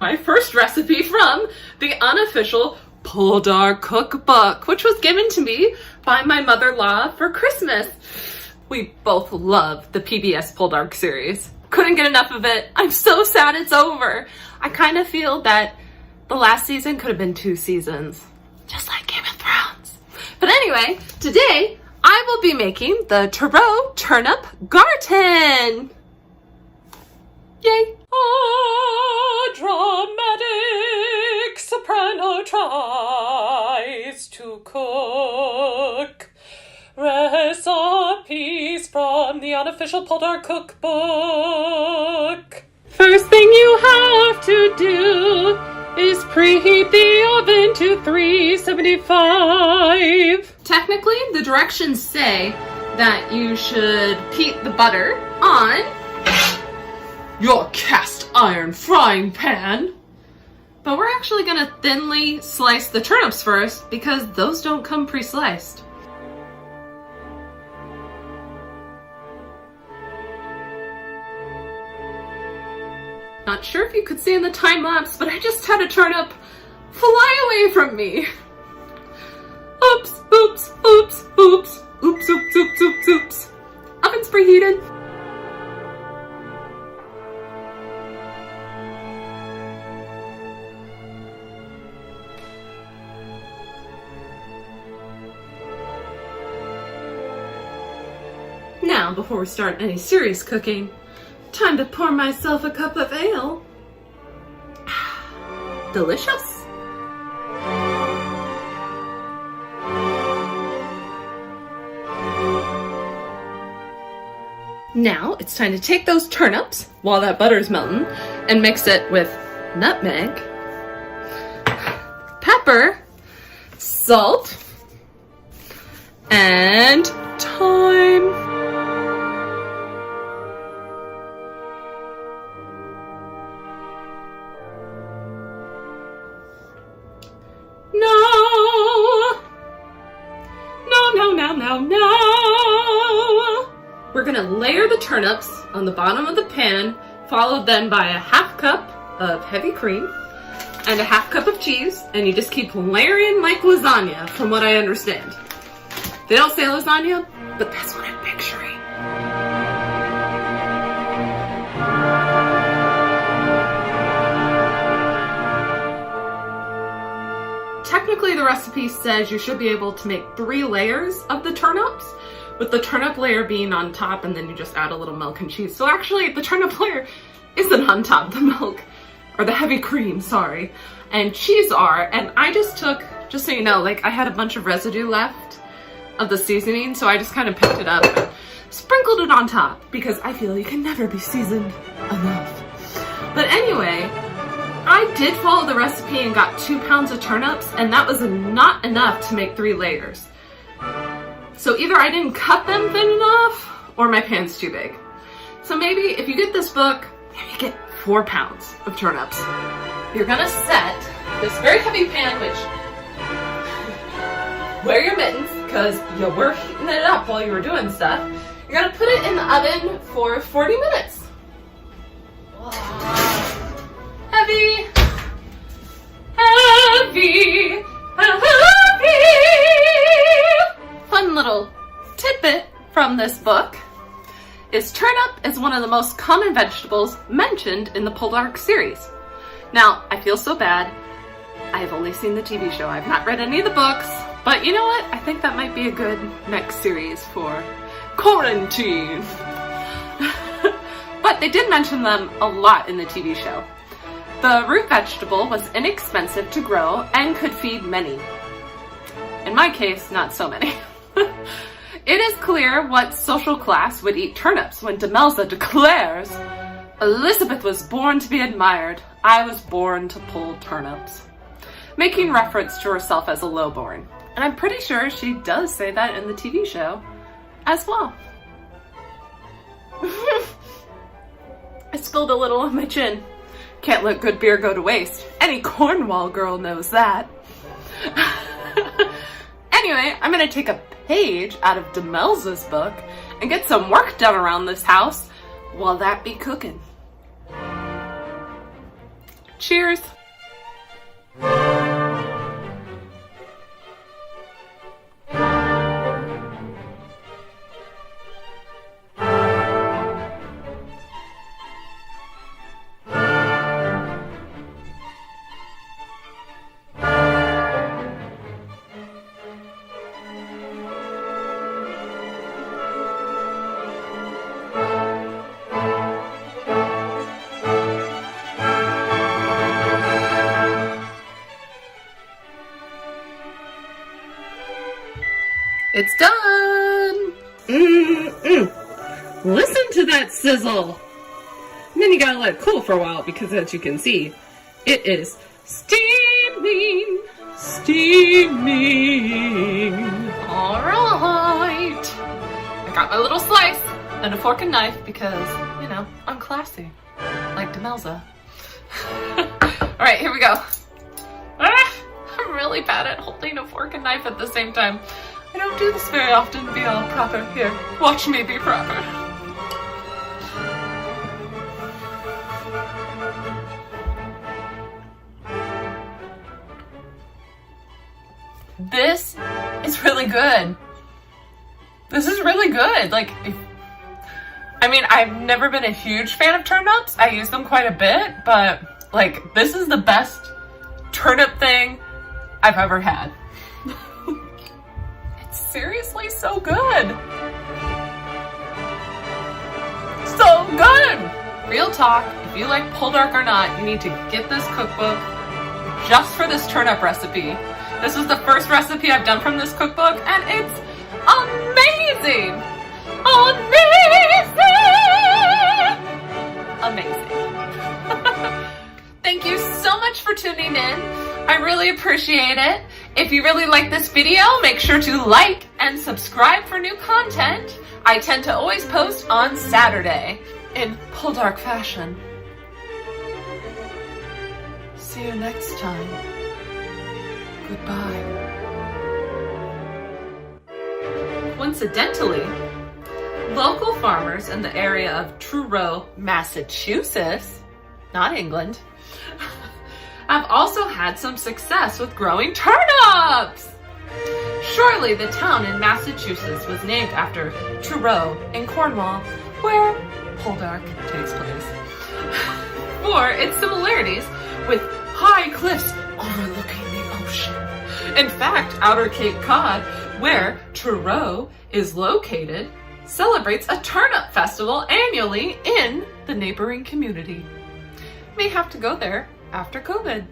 My first recipe from the Unofficial Poldark Cookbook, which was given to me by my mother-in-law for Christmas. We both love the PBS Poldark series. Couldn't get enough of it. I'm so sad it's over. I kind of feel that the last season could have been 2 seasons, just like Game of Thrones. But anyway, today I will be making the TURRO turnip gratin. Yay! A dramatic soprano tries to cook recipes from the Unofficial Poldark Cookbook. First thing you have to do is preheat the oven to 375. Technically, the directions say that you should heat the butter on your cast iron frying pan. But we're actually gonna thinly slice the turnips first because those don't come pre-sliced. Not sure if you could see in the time lapse, but I just had a turnip fly away from me. Oops, oops, oops, oops, oops, oops, oops, oops, oops. Oven's preheated. Now, before we start any serious cooking, time to pour myself a cup of ale. Delicious. Now it's time to take those turnips while that butter's melting and mix it with nutmeg, pepper, salt, and thyme. No. We're gonna layer the turnips on the bottom of the pan, followed then by a ½ cup of heavy cream and a ½ cup of cheese, and you just keep layering like lasagna, from what I understand. They don't say lasagna, but that's what I'm picturing. Technically, the recipe says you should be able to make 3 layers of the turnips, with the turnip layer being on top, and then you just add a little milk and cheese. So actually, the turnip layer isn't on top, the milk, or the heavy cream, sorry, and cheese are. And I just took, just so you know, like I had a bunch of residue left of the seasoning, so I just kind of picked it up and sprinkled it on top, because I feel you can never be seasoned enough. But anyway, I did follow the recipe and got 2 pounds of turnips, and that was not enough to make 3 layers. So either I didn't cut them thin enough, or my pan's too big. So maybe if you get this book, maybe get 4 pounds of turnips. You're gonna set this very heavy pan, which, wear your mittens, because you were heating it up while you were doing stuff. You're gonna put it in the oven for 40 minutes. Heavy, heavy, heavy. Fun little tidbit from this book is turnip is one of the most common vegetables mentioned in the Poldark series. Now, I feel so bad. I've only seen the TV show. I've not read any of the books, but you know what? I think that might be a good next series for quarantine. But they did mention them a lot in the TV show. The root vegetable was inexpensive to grow and could feed many. In my case, not so many. It is clear what social class would eat turnips when Demelza declares, "Elizabeth was born to be admired. I was born to pull turnips," making reference to herself as a lowborn. And I'm pretty sure she does say that in the TV show as well. I spilled a little on my chin. Can't let good beer go to waste. Any Cornwall girl knows that. Anyway, I'm gonna take a page out of Demelza's book and get some work done around this house while that be cooking. Cheers! It's done! Listen to that sizzle! And then you gotta let it cool for a while because as you can see, it is steaming! Steaming! Alright! I got my little slice and a fork and knife because, you know, I'm classy. Like Demelza. Alright, here we go. I'm really bad at holding a fork and knife at the same time. I don't do this very often to be all proper. Here, watch me be proper. This is really good. This is really good. Like, I mean, I've never been a huge fan of turnips. I use them quite a bit, but like, this is the best turnip thing I've ever had. Seriously, so good. So good. Real talk, if you like Poldark or not, you need to get this cookbook just for this turnip recipe. This was the first recipe I've done from this cookbook, and it's amazing. Amazing. Thank you so much for tuning in. I really appreciate it. If you really like this video, make sure to like and subscribe for new content. I tend to always post on Saturday in Poldark fashion. See you next time. Goodbye. Coincidentally, local farmers in the area of TRURO, Massachusetts, not England, have also had some success with growing turnips! Surely the town in Massachusetts was named after Truro in Cornwall, where Poldark takes place, for its similarities with high cliffs overlooking the ocean. In fact, Outer Cape Cod, where Truro is located, celebrates a turnip festival annually in the neighboring community. May have to go there after COVID.